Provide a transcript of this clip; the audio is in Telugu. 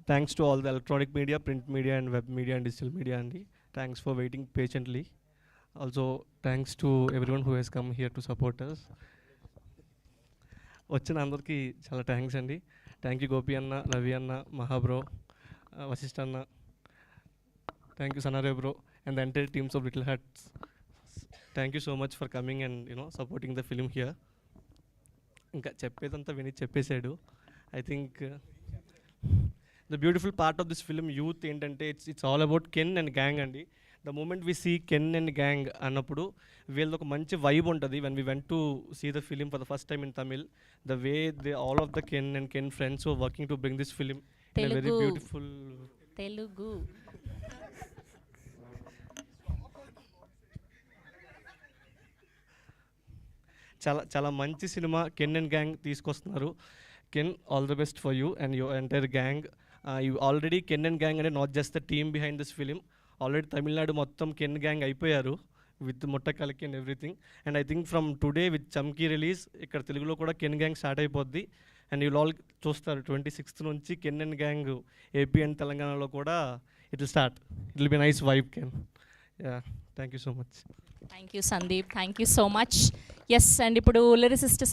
Thanks to all the electronic media, print media and web media and digital media అండి. Thanks for waiting patiently. Also thanks to everyone who has come here to support us. వచ్చిన అందరికీ చాలా థ్యాంక్స్ అండి. థ్యాంక్ యూ గోపి అన్న, రవి అన్న, మహాబ్రో, వశిష్ఠ అన్న. థ్యాంక్ యూ సనారే bro and the entire teams of little hearts. Thank you so much for coming and supporting the film here. ఇంకా చెప్పేదంతా విని చెప్పేశాడు. I think the beautiful part of this film youth ఏంటంటే it's all about Ken and gang అండి. The moment we see Ken and gang అన్నప్పుడు వీళ్ళది ఒక మంచి వైబ్ ఉంటుంది. When we went to see the film for the first time in Tamil, the way they all of the Ken and Ken friends were working to bring this film in very beautiful Telugu. చాలా చాలా మంచి సినిమా కెన్ అండ్ గ్యాంగ్ తీసుకొస్తున్నారు. Ken, all the best for you and your entire gang. You already Ken and gang అంటే not just the team behind this film. Already Tamil Nadu మొత్తం కెన్ గ్యాంగ్ అయిపోయారు విత్ ముట్ట కలికి and everything. And I think from today with చమ్కీ రిలీజ్ ఇక్కడ తెలుగులో కూడా కెన్ గ్యాంగ్ స్టార్ట్ అయిపోద్ది. అండ్ యూ ఆల్ చూస్తారు 26th నుంచి Ken and gang AP and తెలంగాణలో కూడా it will start. It will be nice vibe Ken. Yeah, thank you so much. Thank you Sandeep, thank you so much. Yes, and ఇప్పుడు లిరిసిస్ట్